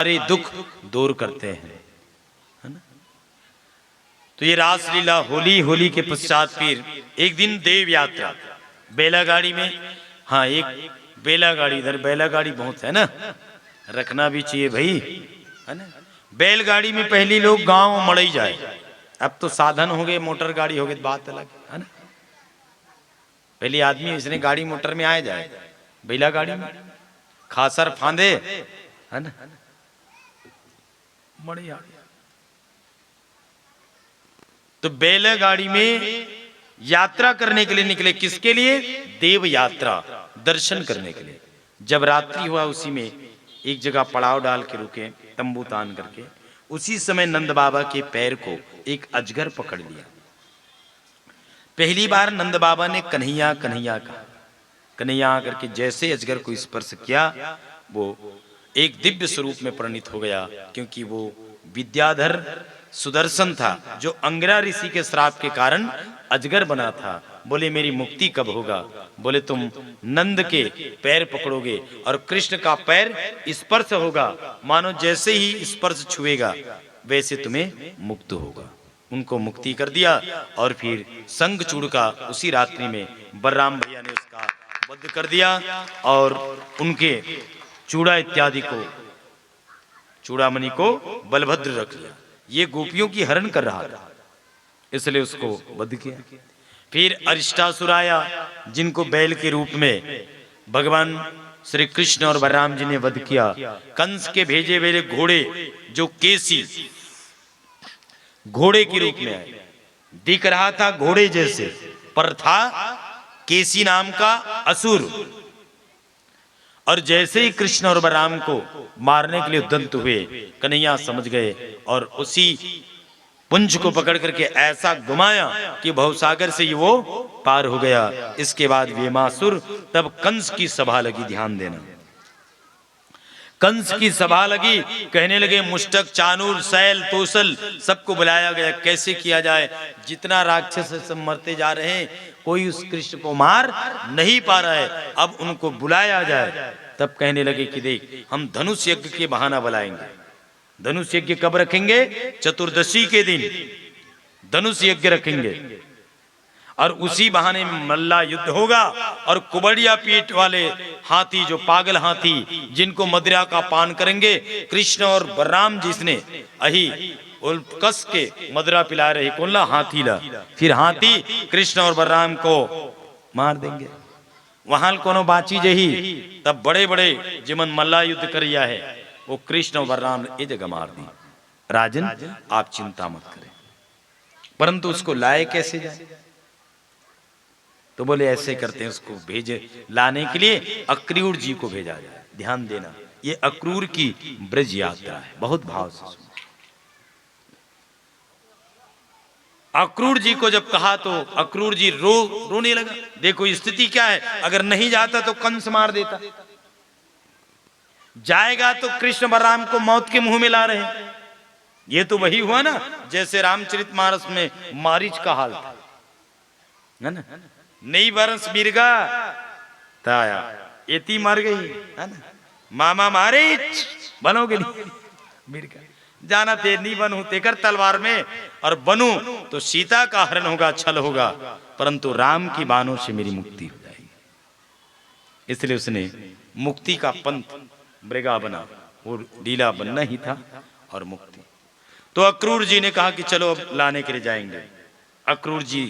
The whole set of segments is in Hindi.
सारे दुख दूर करते हैं, है ना। तो ये रासलीला होली, होली के पश्चात फिर एक दिन देव यात्रा बैलागाड़ी में। हाँ, एक बैलागाड़ी, इधर बैलागाड़ी बहुत है ना, रखना भी चाहिए भाई, है ना। बैलगाड़ी में पहले लोग गांव मड़ई जाए, अब तो साधन हो गए, मोटर गाड़ी हो गई, बात अलग है ना। पहले आदमी इसने गाड़ी मोटर में आए जाए, बैलागाड़ी में खासर फांदे, है ना, मड़ई आ गया। तो बैलगाड़ी में यात्रा करने के लिए निकले, किसके लिए? देव यात्रा, दर्शन करने के लिए। जब रात्रि हुआ उसी में एक जगह पड़ाव डाल के रुके, तंबू तान करके। उसी समय नंद बाबा के पैर को एक अजगर पकड़ लिया। पहली बार नंद बाबा ने कन्हैया कन्हैया कहा, कन्हैया करके जैसे अजगर को स्पर्श किया, वो एक दिव्य स्वरूप में परिणित हो गया, क्योंकि वो विद्याधर सुदर्शन था, जो अंगिरा ऋषि के श्राप के कारण अजगर बना था। बोले मेरी मुक्ति कब होगा? बोले तुम नंद के पैर पकड़ोगे और कृष्ण का पैर स्पर्श होगा, मानो जैसे ही स्पर्श छुएगा वैसे तुम्हें मुक्त होगा। उनको मुक्ति कर दिया और फिर शंखचूड़ का उसी रात्रि में बलराम भैया ने उसका वध कर दिया और उनके चूड़ा इत्यादि को, चूड़ामणि को बलभद्र रख लिया। ये गोपियों की हरण कर रहा था, इसलिए उसको वध किया। फिर अरिष्टासुर आया, जिनको बैल के रूप में भगवान श्री कृष्ण और बलराम जी ने वध किया। कंस के भेजे हुए घोड़े, जो केसी घोड़े के रूप में आए, दिख रहा था घोड़े जैसे, पर था केसी नाम का असुर। और जैसे ही कृष्ण और बलराम को मारने के लिए उद्यत हुए, कन्हैया समझ गए और उसी पुंज को पकड़ करके ऐसा घुमाया कि भवसागर से वो पार हो गया। इसके बाद वेमासुर, तब कंस की सभा लगी, ध्यान देना, कंस की सभा लगी। कहने लगे मुष्टक, चानूर, शैल, तोसल सबको बुलाया गया, कैसे किया जाए, जितना राक्षस सब मरते जा रहे हैं, कोई उस कृष्ण को मार नहीं पा रहा है, अब उनको बुलाया जाए। तब कहने लगे कि देख, हम धनुष यज्ञ के बहाना बुलाएंगे। धनुष यज्ञ कब रखेंगे? चतुर्दशी के दिन धनुष यज्ञ रखेंगे और उसी बहाने में मल्ला युद्ध होगा। और कुबड़िया पीठ वाले हाथी, जो पागल हाथी जिनको मदिरा का पान करेंगे, कृष्ण और बलराम जिसने अही कस के मदिरा पिला रहे, कौन ला? हाथी ला। फिर हाथी कृष्ण और बलराम को मार देंगे। वहां कोनो बाची जही, तब बड़े बड़े जिमन मल्ला युद्ध करिया है, वो कृष्ण और बलराम ये जगह मार दी। राजन आप चिंता मत करें, परंतु उसको लाए कैसे जाए? तो बोले ऐसे करते हैं, उसको भेजे लाने के लिए अक्रूर जी को भेजा जाए। ध्यान देना, ये अक्रूर की ब्रज यात्रा है, बहुत भाव से सुनो। अक्रूर जी को जब कहा तो अक्रूर जी रोने लगा। देखो स्थिति क्या है, अगर नहीं जाता तो कंस मार देता, जाएगा तो कृष्ण बलराम को मौत के मुंह में ला रहे हैं। ये तो वही हुआ ना जैसे रामचरितमानस में मारीच का हाल था, है ना। नई बरस मिर्गा ताया, एती मर गई, है ना। मामा मारे बनोगे नहीं मिर्गा, जाना ते नहीं बनू तेकर तलवार में, और बनू तो सीता का हरण होगा, छल होगा, परंतु राम की बाणों से मेरी मुक्ति हो जाएगी। इसलिए उसने मुक्ति का पंथ मृगा बना, वो लीला बनना ही था और मुक्ति। तो अक्रूर जी ने कहा कि चलो अब लाने के लिए जाएंगे। अक्रूर जी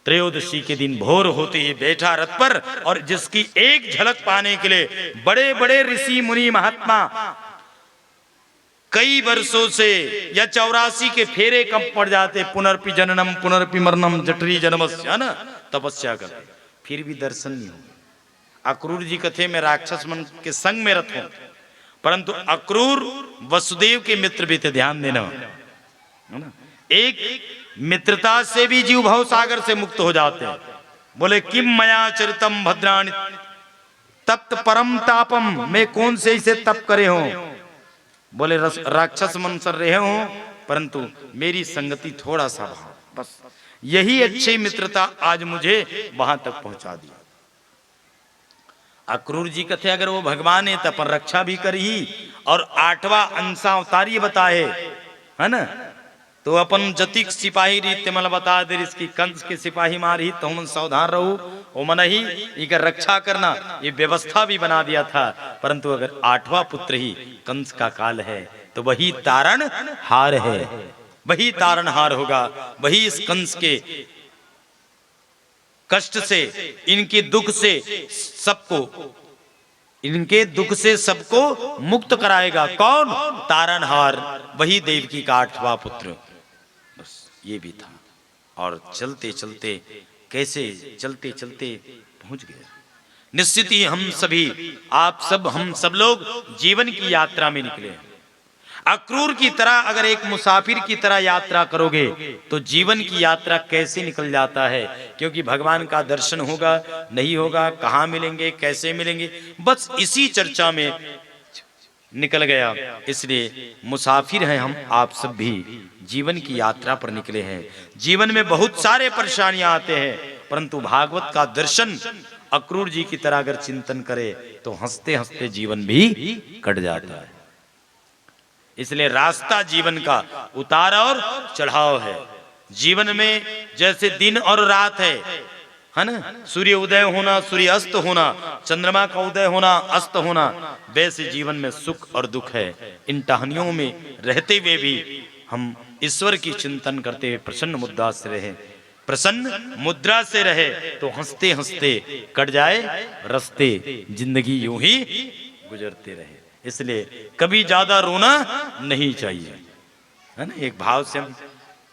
त्रयोदशी के दिन भोर होते ही बैठा रथ पर, और जिसकी एक झलक पाने के लिए बड़े बड़े ऋषि मुनि महात्मा कई वर्षों से या 84 के फेरे कम पड़ जाते, पुनर्पि जननम पुनर्पि मरणम जठरी जन्मस्य, ना, तपस्या करते, फिर भी दर्शन नहीं हुआ। अक्रूर जी कथे में राक्षस मन के संग में रथ हो, परंतु अक्रूर वसुदेव के मित्र भी थे, ध्यान देना, है ना। एक मित्रता से भी जीव भव सागर से मुक्त हो जाते हैं। बोले किम मया चरितम भद्राणि तप्त परम तापम, मैं कौन से इसे तप करे हो? बोले राक्षस मन सर रहे हो, परंतु मेरी संगति थोड़ा सा भाव, बस यही अच्छी मित्रता आज मुझे वहां तक पहुंचा दी। अक्रूर जी कहते अगर वो भगवान है तो अपन रक्षा भी करी, और 8वां अंशा अवतारी बताए है ना, तो अपन जतिक सिपाही रीत मला बता दे इसकी कंस के सिपाही मारी तो हम सावधान रहो, वो मन ही इनका रक्षा करना ये व्यवस्था भी बना दिया था। परंतु अगर 8वां पुत्र ही कंस का काल है तो वही तारण हार है, वही तारण हार होगा, वही इस कंस के कष्ट से, इनके दुख से सबको, इनके दुख से सबको मुक्त कराएगा। कौन? तारणहार, वही देवकी का 8वां पुत्र। बस ये भी था। और चलते चलते कैसे चलते चलते पहुंच गए। निश्चित ही हम सभी, आप सब, हम सब लोग जीवन की यात्रा में निकले हैं। अक्रूर की तरह अगर एक मुसाफिर की तरह यात्रा करोगे तो जीवन की यात्रा कैसे निकल जाता है, क्योंकि भगवान का दर्शन होगा नहीं होगा, कहाँ मिलेंगे, कैसे मिलेंगे, बस इसी चर्चा में निकल गया। इसलिए मुसाफिर हैं हम, आप सब भी जीवन की यात्रा पर निकले हैं। जीवन में बहुत सारे परेशानियां आते हैं, परंतु भागवत का दर्शन अक्रूर जी की तरह अगर चिंतन करे तो हंसते हंसते जीवन भी कट जाता है। इसलिए रास्ता जीवन का उतार और चढ़ाव है। जीवन में जैसे दिन और रात है ना, सूर्य उदय होना, सूर्य अस्त होना, चंद्रमा का उदय होना, अस्त होना, वैसे जीवन में सुख और दुख है। इन टहनियों में रहते हुए भी हम ईश्वर की चिंतन करते हुए प्रसन्न मुद्रा से रहे, प्रसन्न मुद्रा से रहे तो हंसते हंसते कट जाए रास्ते, जिंदगी यूं ही गुजरते रहे। इसलिए कभी ज्यादा रोना नहीं चाहिए, है ना। एक भाव से हम,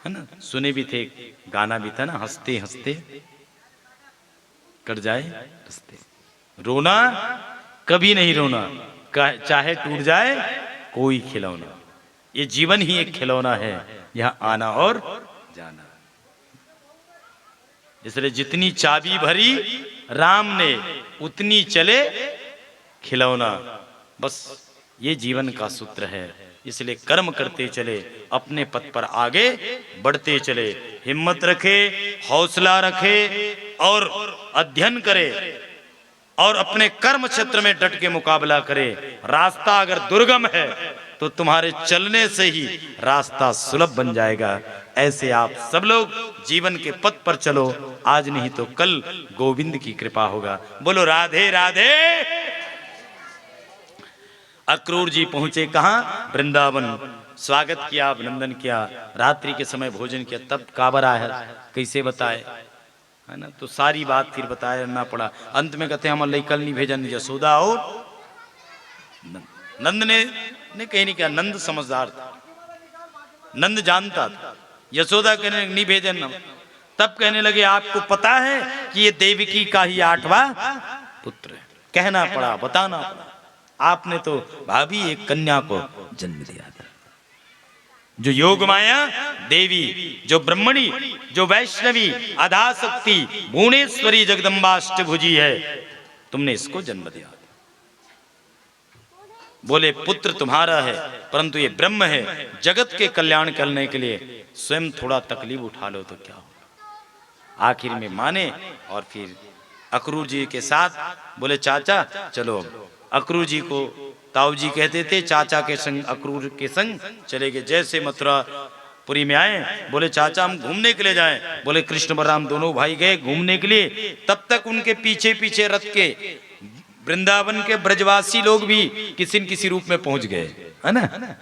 है ना, सुने भी थे, गाना भी था ना, हंसते हंसते कट जाए रास्ते। रोना कभी नहीं रोना, चाहे टूट जाए कोई खिलौना। ये जीवन ही एक खिलौना है, यहाँ आना और जाना। इसलिए जितनी चाबी भरी राम ने उतनी चले खिलौना। बस ये जीवन का सूत्र है। इसलिए कर्म करते चले, अपने पथ पर आगे बढ़ते चले, हिम्मत रखे, हौसला रखे और अध्ययन करे और अपने कर्म क्षेत्र में डट के मुकाबला करे। रास्ता अगर दुर्गम है तो तुम्हारे चलने से ही रास्ता सुलभ बन जाएगा। ऐसे आप सब लोग जीवन के पथ पर चलो, आज नहीं तो कल गोविंद की कृपा होगा। बोलो राधे राधे। अक्रूर जी पहुंचे कहां? वृंदावन। स्वागत किया, अभिनंदन किया, रात्रि के समय भोजन किया। तब काबर आया, कैसे बताए, है ना। तो सारी बात फिर बताया पड़ा। अंत में कहते हम कल नहीं भेजन यशोदा हो नंद ने कहीं नहीं किया। नंद समझदार था, नंद जानता था। यशोदा कहने नहीं भेजन हम। तब कहने लगे आपको पता है कि ये देवकी का ही 8वां पुत्र है। कहना पड़ा, बताना पड़ा। आपने तो भाभी एक कन्या को जन्म दिया था, जो योग माया देवी, जो ब्रह्मणी, जो वैष्णवी, आधाशक्ति, भुवनेश्वरी, जगदम्बाष्टभुजी है, तुमने इसको जन्म दिया। बोले पुत्र तुम्हारा है, परंतु ये ब्रह्म है, जगत के कल्याण करने के लिए स्वयं थोड़ा तकलीफ उठा लो तो क्या होगा। आखिर में माने और फिर अक्रूर जी के साथ बोले चाचा चलो। अक्रूर जी को ताऊ जी कहते थे, चाचा के संग अक्रूर के संग चले गए। जैसे मथुरा पुरी में आए, बोले चाचा हम घूमने के लिए जाएं। बोले कृष्ण बलराम दोनों भाई गए घूमने के लिए। तब तक उनके पीछे पीछे रथ के वृंदावन के ब्रजवासी लोग भी किसी न किसी रूप में पहुंच गए, है ना।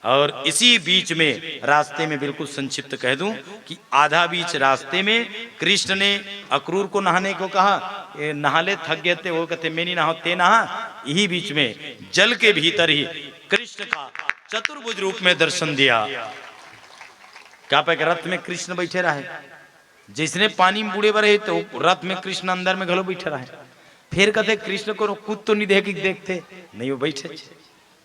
और इसी बीच में रास्ते में, बिल्कुल संक्षिप्त कह दूं कि आधा बीच रास्ते में कृष्ण ने अक्रूर को नहाने को कहा। नहा ले, थक गए थे। वो कहते मैं नहीं नहा, ते नहा। यही बीच में जल के भीतर ही कृष्ण का चतुर्भुज रूप में दर्शन दिया। क्या पे रथ में कृष्ण बैठे रहे, जिसने पानी में बूढ़े बड़े तो रथ में कृष्ण अंदर में घलो बैठे रहे। फिर कहते कृष्ण को खुद तो नहीं देखते नहीं, वो बैठे।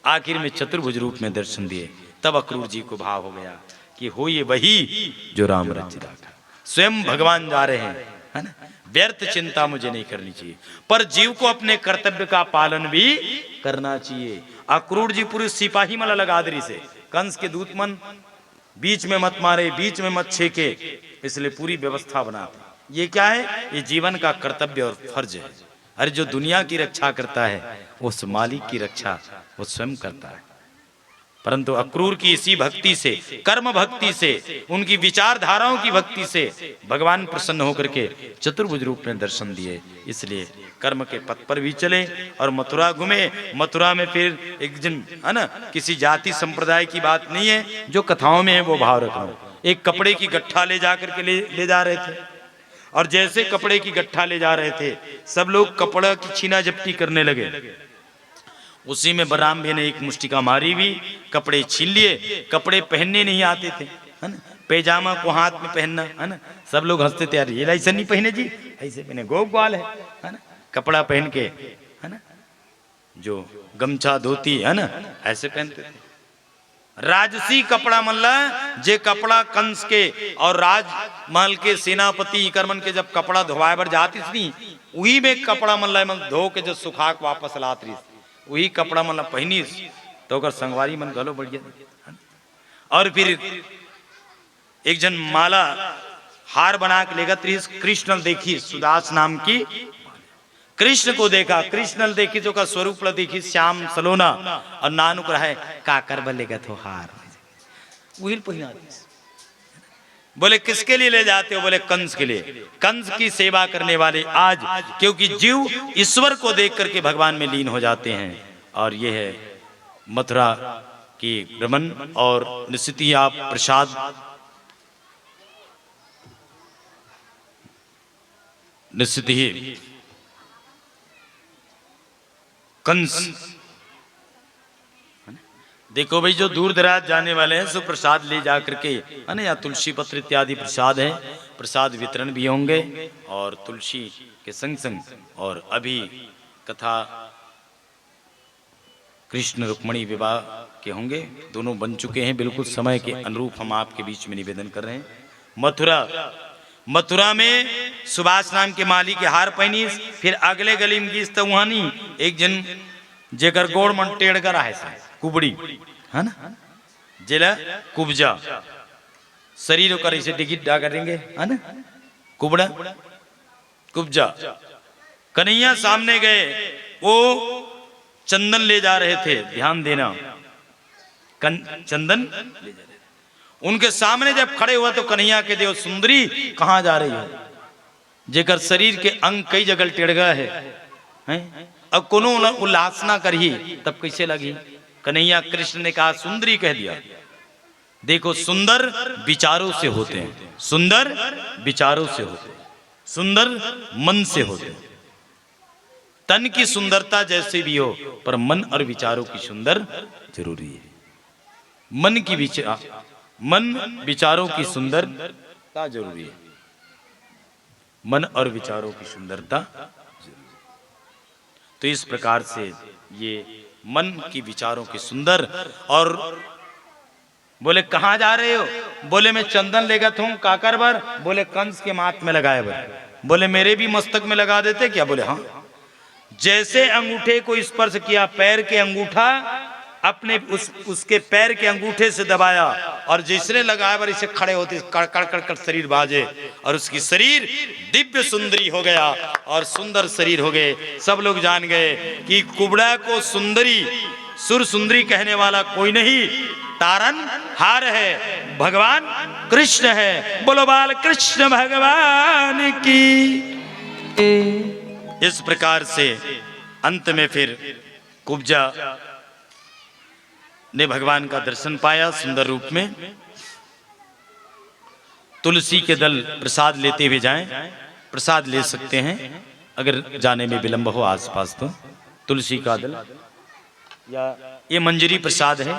आखिर में चतुर्भुज रूप में दर्शन दिए। तब अक्रूर जी को भाव हो गया कि हो ये वही जो राम रचिता था। स्वयं भगवान जा रहे हैं, है ना। व्यर्थ चिंता मुझे नहीं करनी चाहिए, पर जीव को अपने कर्तव्य का पालन भी करना चाहिए। अक्रूर जी पूरी सिपाही मला लगा दरी से, कंस के दूत मन बीच में मत मारे, बीच में मत छेके, इसलिए पूरी व्यवस्था बनाते। ये क्या है? ये जीवन का कर्तव्य और फर्ज है। अरे जो दुनिया की रक्षा करता है उस मालिक की रक्षा वो स्वयं करता है। परंतु अक्रूर की इसी भक्ति से, कर्म भक्ति से, उनकी विचारधाराओं की भक्ति से भगवान प्रसन्न होकर के चतुर्भुज रूप में दर्शन दिए। इसलिए कर्म के पथ पर भी चले और मथुरा घूमे। मथुरा में फिर एक दिन, है ना, किसी जाति संप्रदाय की बात नहीं है, जो कथाओं में है वो भाव रख रहा हूं। एक कपड़े की गट्ठा ले जाकर के ले जा रहे थे, और जैसे कपड़े की गट्ठा ले जा रहे थे सब लोग कपड़ा की छीना झपटी करने लगे। उसी में बलराम भी ने एक मुष्टिका मारी भी, कपड़े छीन लिए। कपड़े पहनने नहीं आते थे, है ना, पैजामा को हाथ में पहनना, है ना, सब लोग हंसते थे, यार ये ऐसा नहीं पहने जी, ऐसे पहने गोपाल है ना, कपड़ा पहन के, है ना, जो गमछा धोती, है ना, ऐसे पहनते थे। राजसी कपड़ा मल्ला, जे कपड़ा कंस के और राजमहल के सेनापति करमन के जब कपड़ा धोवाए बर जाती थी, वही में कपड़ा मल्ला धो के जब सुखा के वापस लात रही, वही कपड़ा मतलब पहनी तो अगर संगवारी मन गलो बढ़िया। और फिर एक जन माला हार बना के लेगा, कृष्ण देखी सुदास नाम की, कृष्ण को देखा, कृष्ण देखी जो का स्वरूप देखी श्याम सलोना, और नानुक रहे काकर बलेगा तो हार वही पहना। बोले किसके लिए ले जाते हो? बोले कंस के लिए। कंस की सेवा करने वाले आज, क्योंकि जीव ईश्वर को देख करके भगवान में लीन हो जाते हैं। और यह है मथुरा की भ्रमण। और निश्चित ही आप प्रसाद निश्चित ही कंस, देखो भाई जो दूर दराज जाने वाले हैं सो प्रसाद ले जा करके, है ना, या तुलसी पत्र इत्यादि प्रसाद है, प्रसाद वितरण भी होंगे। और तुलसी के संग संग और अभी कथा कृष्ण रुक्मणी विवाह के होंगे, दोनों बन चुके हैं, बिल्कुल समय के अनुरूप हम आपके बीच में निवेदन कर रहे हैं। मथुरा में सुभाष नाम के माली के हार पहनी। फिर अगले गली में गीस तो वहां नहीं, एक जन जेकर गोड़ मन टेढ़ कर है कुबड़ी, है ना, जेला कुब्जा शरीर कर इसे टिकट डा करेंगे, है ना, कुबड़ा कुब्जा। कन्हैया सामने गए, वो चंदन ले जा रहे थे, ध्यान देना, चंदन ले जा रहे। उनके सामने जब खड़े हुआ तो कन्हैया के देव सुंदरी कहां जा रही हो? जेकर शरीर के अंग कई जगह टेढ़ गए हैं, अब कोनो उल्लासना करी तब कैसे लगी? कन्हैया कृष्ण ने कहा सुंदरी कह दिया। देखो सुंदर विचारों से होते हैं, सुंदर विचारों से होते हैं, सुंदर मन से होते हैं। तन की सुंदरता जैसे भी हो, पर मन और विचारों की सुंदर जरूरी है। मन विचारों की सुंदरता जरूरी है, मन और विचारों की सुंदरता जरूरी है। तो इस प्रकार से ये मन की विचारों की सुंदर। और बोले कहां जा रहे हो? बोले मैं चंदन लेगा हूं काकर बर। बोले कंस के माथ में लगाए बर। बोले मेरे भी मस्तक में लगा देते क्या? बोले हाँ। जैसे अंगूठे को स्पर्श किया, पैर के अंगूठा अपने उसके पैर के अंगूठे से दबाया, और जिसने लगाया बर इसे खड़े होते कड़कड़ कड़कड़ शरीर बाजे, और उसकी शरीर दिव्य सुंदरी हो गया और सुंदर शरीर हो गए। सब लोग जान गए कि कुबड़ा को सुंदरी सुर सुंदरी कहने वाला कोई नहीं, तारन हार है, भगवान कृष्ण है। बोलो बाल कृष्ण भगवान की। इस प्रकार से अंत में फिर कुब्जा ने भगवान का दर्शन पाया सुंदर रूप में। तुलसी के दल प्रसाद लेते हुए जाएं, प्रसाद ले सकते हैं अगर जाने में विलंब हो आसपास तो। तुलसी का दल या ये मंजरी प्रसाद है,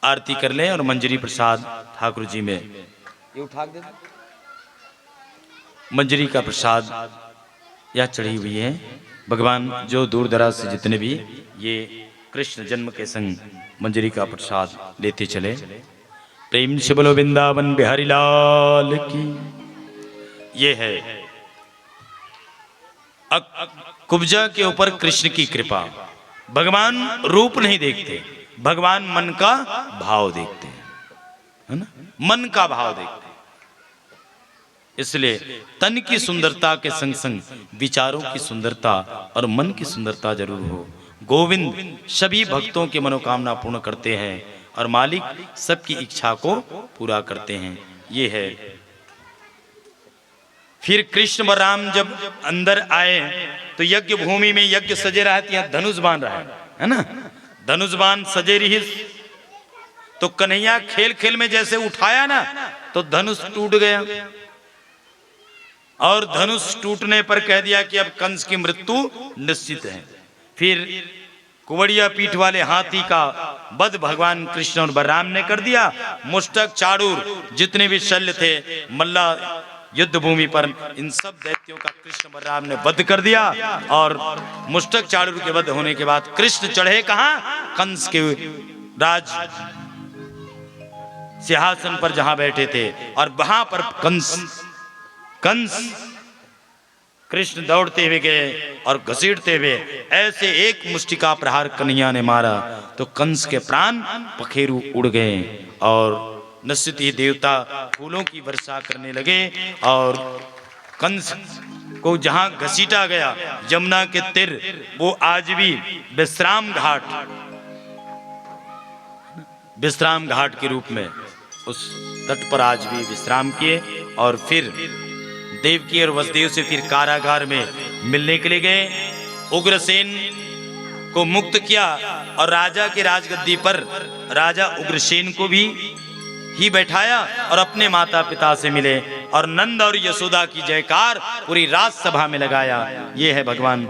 आरती कर लें और मंजरी प्रसाद ठाकुर जी में ये उठा दे। मंजरी का प्रसाद यह चढ़ी हुई है। भगवान जो दूर दराज से जितने भी ये कृष्ण जन्म के संग मंजरी का प्रसाद लेते चले। प्रेम से बोलो वृंदावन बिहारी लाल की। ये है कुब्जा के ऊपर कृष्ण की कृपा। भगवान रूप नहीं देखते, भगवान मन का भाव देखते हैं, है ना, मन का भाव देखते हैं। इसलिए तन की सुंदरता के संग संग विचारों की सुंदरता और मन की सुंदरता जरूर हो। गोविंद सभी भक्तों की मनोकामना पूर्ण करते हैं और मालिक सबकी इच्छा को पूरा करते हैं। ये है। फिर कृष्ण बलराम जब अंदर आए तो यज्ञ भूमि में यज्ञ सजे रहा है, यहाँ धनुष बाण रहा है ना, धनुष बाण सजे रही। तो कन्हैया खेल खेल में जैसे उठाया ना तो धनुष टूट गया और धनुष टूटने पर कह दिया कि अब कंस की मृत्यु निश्चित है। फिर कुवड़िया पीठ वाले हाथी का वध भगवान कृष्ण और बलराम ने कर दिया। मुष्टक चाड़ूर जितने भी शल्य थे मल्ला युद्ध भूमि पर, इन सब दैत्यों का कृष्ण बलराम ने वध कर दिया। और मुष्टक चाड़ूर के वध होने के बाद कृष्ण चढ़े कहां? कंस के राज सिंहासन पर जहां बैठे थे, और वहां पर कंस कृष्ण दौड़ते हुए गए और घसीटते हुए ऐसे एक मुष्टिका प्रहार कन्हैया ने मारा तो कंस के प्राण पखेरु उड़ गए और निश्चित ही देवता फूलों की वर्षा करने लगे। और कंस को जहां घसीटा गया यमुना के तीर, वो आज भी विश्राम घाट के रूप में उस तट पर आज भी विश्राम किए। और फिर देवकी और वसुदेव से फिर कारागार में मिलने के लिए गए। उग्रसेन को मुक्त किया और राजा के राजगद्दी पर राजा उग्रसेन को भी ही बैठाया और अपने माता पिता से मिले और नंद और यशोदा की जयकार पूरी राजसभा में लगाया। ये है भगवान